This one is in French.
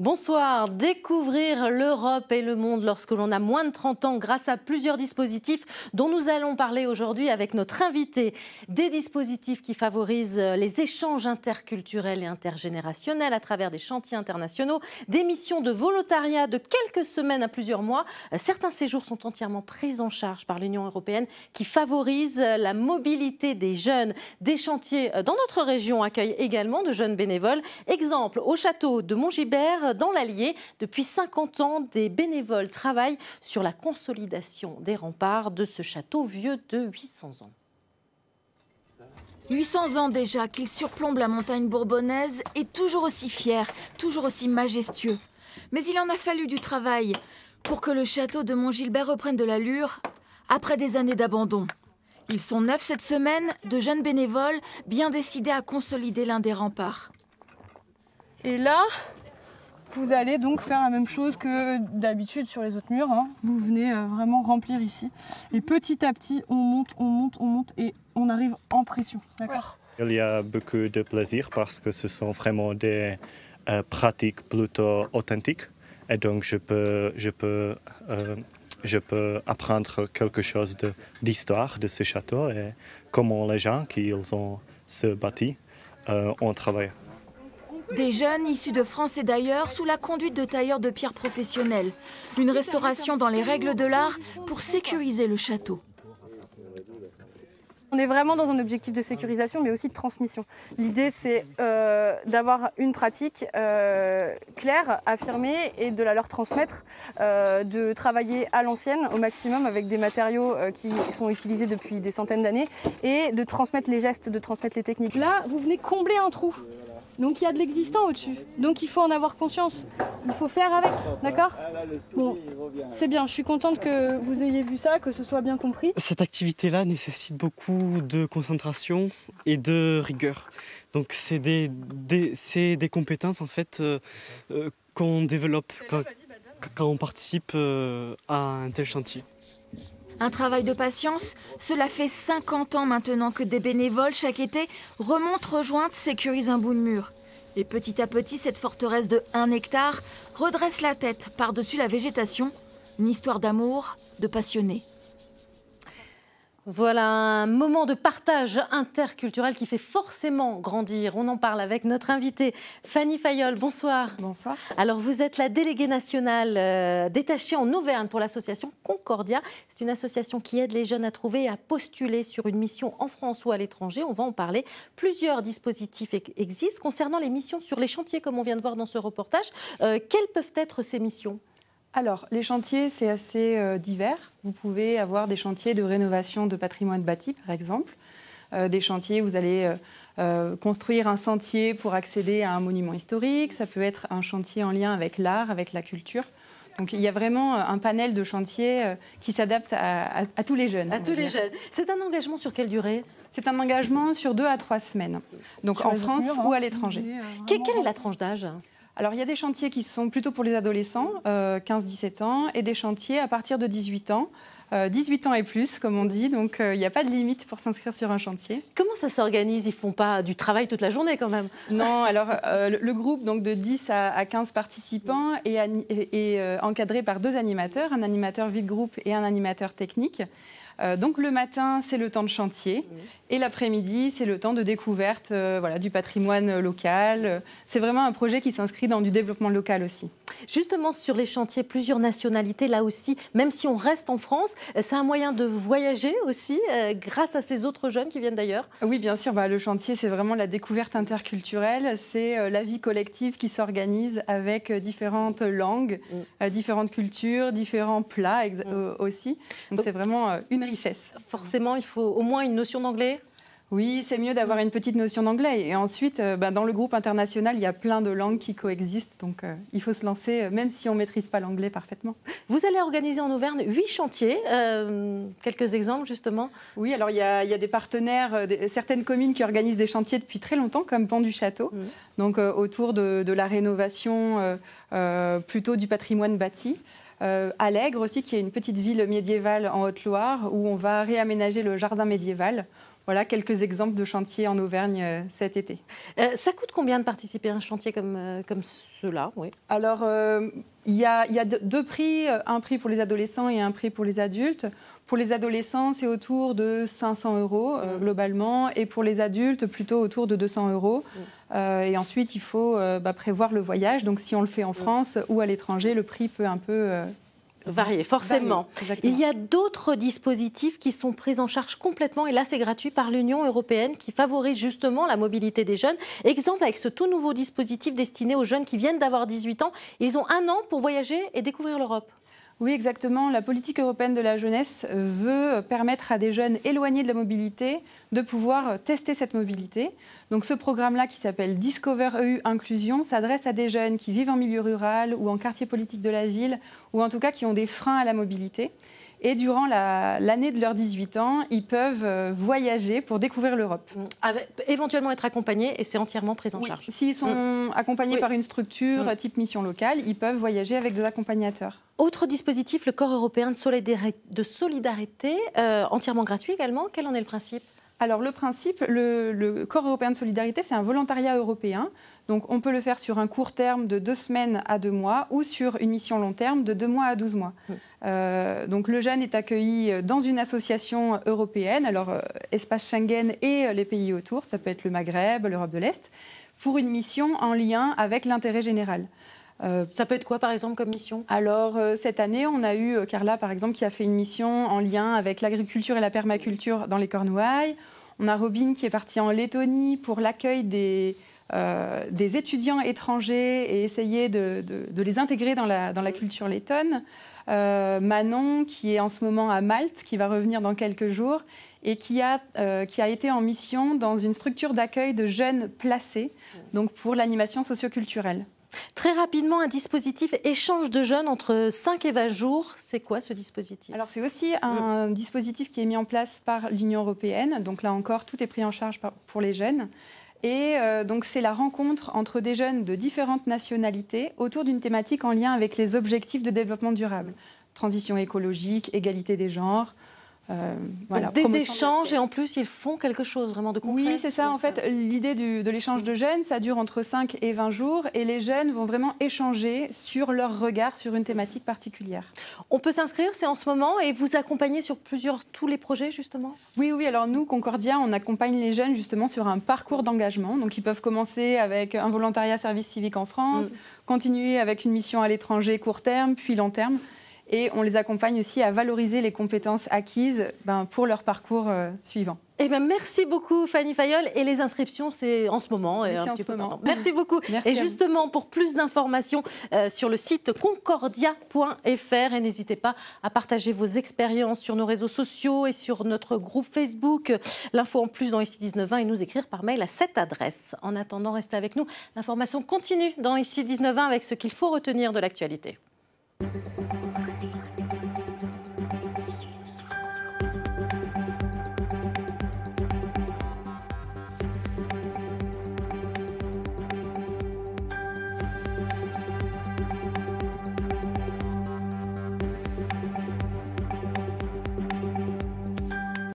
Bonsoir. Découvrir l'Europe et le monde lorsque l'on a moins de 30 ans grâce à plusieurs dispositifs dont nous allons parler aujourd'hui avec notre invité. Des dispositifs qui favorisent les échanges interculturels et intergénérationnels à travers des chantiers internationaux, des missions de volontariat de quelques semaines à plusieurs mois. Certains séjours sont entièrement pris en charge par l'Union européenne qui favorise la mobilité des jeunes. Des chantiers dans notre région accueillent également de jeunes bénévoles. Exemple, au château de Montgibert, dans l'Allier, depuis 50 ans, des bénévoles travaillent sur la consolidation des remparts de ce château vieux de 800 ans. 800 ans déjà qu'il surplombe la montagne bourbonnaise et toujours aussi fier, toujours aussi majestueux. Mais il en a fallu du travail pour que le château de Montgilbert reprenne de l'allure après des années d'abandon. Ils sont 9 cette semaine, de jeunes bénévoles bien décidés à consolider l'un des remparts. Et là, vous allez donc faire la même chose que d'habitude sur les autres murs. Vous venez vraiment remplir ici. Et petit à petit, on monte et on arrive en pression. D'accord ? Il y a beaucoup de plaisir parce que ce sont vraiment des pratiques plutôt authentiques. Et donc je peux apprendre quelque chose d'histoire de ce château et comment les gens qui ont se bâti ont travaillé. Des jeunes issus de France et d'ailleurs sous la conduite de tailleurs de pierre professionnels. Une restauration dans les règles de l'art pour sécuriser le château. On est vraiment dans un objectif de sécurisation, mais aussi de transmission. L'idée, c'est d'avoir une pratique claire, affirmée, et de la leur transmettre, de travailler à l'ancienne, au maximum, avec des matériaux qui sont utilisés depuis des centaines d'années, et de transmettre les gestes, de transmettre les techniques. Là, vous venez combler un trou. Donc il y a de l'existant au-dessus, donc il faut en avoir conscience, il faut faire avec, d'accord ? Bon, c'est bien, je suis contente que vous ayez vu ça, que ce soit bien compris. Cette activité-là nécessite beaucoup de concentration et de rigueur. Donc c'est des compétences en fait qu'on développe quand on participe à un tel chantier. Un travail de patience, cela fait 50 ans maintenant que des bénévoles, chaque été, remontent rejointes, sécurisent un bout de mur. Et petit à petit, cette forteresse de 1 hectare redresse la tête par-dessus la végétation. Une histoire d'amour, de passionnés. Voilà un moment de partage interculturel qui fait forcément grandir. On en parle avec notre invitée Fanny Fayolle. Bonsoir. Bonsoir. Alors vous êtes la déléguée nationale détachée en Auvergne pour l'association Concordia. C'est une association qui aide les jeunes à trouver et à postuler sur une mission en France ou à l'étranger. On va en parler. Plusieurs dispositifs existent concernant les missions sur les chantiers comme on vient de voir dans ce reportage. Quelles peuvent être ces missions ? Alors, les chantiers, c'est assez divers. Vous pouvez avoir des chantiers de rénovation de patrimoine bâti, par exemple. Des chantiers où vous allez construire un sentier pour accéder à un monument historique. Ça peut être un chantier en lien avec l'art, avec la culture. Donc, il y a vraiment un panel de chantiers qui s'adapte à tous les jeunes. À tous les jeunes. C'est un engagement sur quelle durée ? C'est un engagement sur 2 à 3 semaines. Donc, sur en France ou à l'étranger. Quelle est la tranche d'âge ? Alors, il y a des chantiers qui sont plutôt pour les adolescents, 15-17 ans, et des chantiers à partir de 18 ans. 18 ans et plus, comme on dit, donc il n'y a pas de limite pour s'inscrire sur un chantier. Comment ça s'organise ? Ils ne font pas du travail toute la journée, quand même ? Non, alors le groupe donc, de 10 à 15 participants est encadré par 2 animateurs, un animateur vide-groupe et un animateur technique. Donc le matin, c'est le temps de chantier et l'après-midi, c'est le temps de découverte du patrimoine local. C'est vraiment un projet qui s'inscrit dans du développement local aussi. Justement, sur les chantiers, plusieurs nationalités, là aussi, même si on reste en France, c'est un moyen de voyager aussi grâce à ces autres jeunes qui viennent d'ailleurs. Oui, bien sûr, le chantier, c'est vraiment la découverte interculturelle, c'est la vie collective qui s'organise avec différentes langues, différentes cultures, différents plats aussi. Donc c'est vraiment une richesse. Forcément, il faut au moins une notion d'anglais ? Oui, c'est mieux d'avoir une petite notion d'anglais. Et ensuite, dans le groupe international, il y a plein de langues qui coexistent. Donc, il faut se lancer, même si on ne maîtrise pas l'anglais parfaitement. Vous allez organiser en Auvergne 8 chantiers. Quelques exemples, justement ? Oui, alors il y a des partenaires, certaines communes qui organisent des chantiers depuis très longtemps, comme Pont du Château. Donc, autour de la rénovation plutôt du patrimoine bâti. Allègre aussi, qui est une petite ville médiévale en Haute-Loire, où on va réaménager le jardin médiéval Voilà quelques exemples de chantiers en Auvergne cet été. Ça coûte combien de participer à un chantier comme ceux-là? Oui. Alors, il y a deux prix, un prix pour les adolescents et un prix pour les adultes. Pour les adolescents, c'est autour de 500 € globalement, et pour les adultes, plutôt autour de 200 €. Et ensuite, il faut prévoir le voyage. Donc, si on le fait en France ou à l'étranger, le prix peut un peu... varier, forcément. Il y a d'autres dispositifs qui sont pris en charge complètement, et là c'est gratuit, par l'Union européenne, qui favorise justement la mobilité des jeunes. Exemple avec ce tout nouveau dispositif destiné aux jeunes qui viennent d'avoir 18 ans. Ils ont 1 an pour voyager et découvrir l'Europe. Oui, exactement. La politique européenne de la jeunesse veut permettre à des jeunes éloignés de la mobilité de pouvoir tester cette mobilité. Donc ce programme-là, qui s'appelle Discover EU Inclusion, s'adresse à des jeunes qui vivent en milieu rural ou en quartier politique de la ville, ou en tout cas qui ont des freins à la mobilité. Et durant l'année de leurs 18 ans, ils peuvent voyager pour découvrir l'Europe. Éventuellement être accompagnés, et c'est entièrement pris en charge. S'ils sont accompagnés par une structure type mission locale, ils peuvent voyager avec des accompagnateurs. Autre dispositif, le Corps européen de solidarité, entièrement gratuit également. Quel en est le principe ? Alors le principe, le Corps européen de solidarité, c'est un volontariat européen. Donc on peut le faire sur un court terme de 2 semaines à 2 mois ou sur une mission long terme de 2 mois à 12 mois. Donc le jeune est accueilli dans une association européenne, alors espace Schengen et les pays autour, ça peut être le Maghreb, l'Europe de l'Est, pour une mission en lien avec l'intérêt général. Ça peut être quoi, par exemple, comme mission ? Alors, cette année, on a eu Carla, par exemple, qui a fait une mission en lien avec l'agriculture et la permaculture dans les Cornouailles. On a Robin qui est partie en Lettonie pour l'accueil des étudiants étrangers et essayer de les intégrer dans la culture lettonne. Manon, qui est en ce moment à Malte, qui va revenir dans quelques jours, et qui a été en mission dans une structure d'accueil de jeunes placés, donc pour l'animation socioculturelle. Très rapidement, un dispositif échange de jeunes entre 5 et 20 jours. C'est quoi ce dispositif ? Alors c'est aussi un dispositif qui est mis en place par l'Union européenne. Donc là encore, tout est pris en charge pour les jeunes. Et donc c'est la rencontre entre des jeunes de différentes nationalités autour d'une thématique en lien avec les objectifs de développement durable. Transition écologique, égalité des genres. Voilà, des échanges, et en plus ils font quelque chose vraiment de concret. Oui, c'est ça. En fait, l'idée de l'échange de jeunes, ça dure entre 5 et 20 jours, et les jeunes vont vraiment échanger sur leur regard sur une thématique particulière. On peut s'inscrire, c'est en ce moment, et vous accompagnez sur tous les projets justement ? Oui, alors nous, Concordia, on accompagne les jeunes justement sur un parcours d'engagement. Donc ils peuvent commencer avec un volontariat service civique en France, continuer avec une mission à l'étranger court terme, puis long terme. Et on les accompagne aussi à valoriser les compétences acquises pour leur parcours suivant. Eh bien, merci beaucoup Fanny Fayolle. Et les inscriptions, c'est en ce moment. Merci beaucoup. Merci. Et justement, pour plus d'informations sur le site concordia.fr. Et n'hésitez pas à partager vos expériences sur nos réseaux sociaux et sur notre groupe Facebook. L'info en plus dans Ici 1920 et nous écrire par mail à cette adresse. En attendant, restez avec nous. L'information continue dans Ici 1920 avec ce qu'il faut retenir de l'actualité.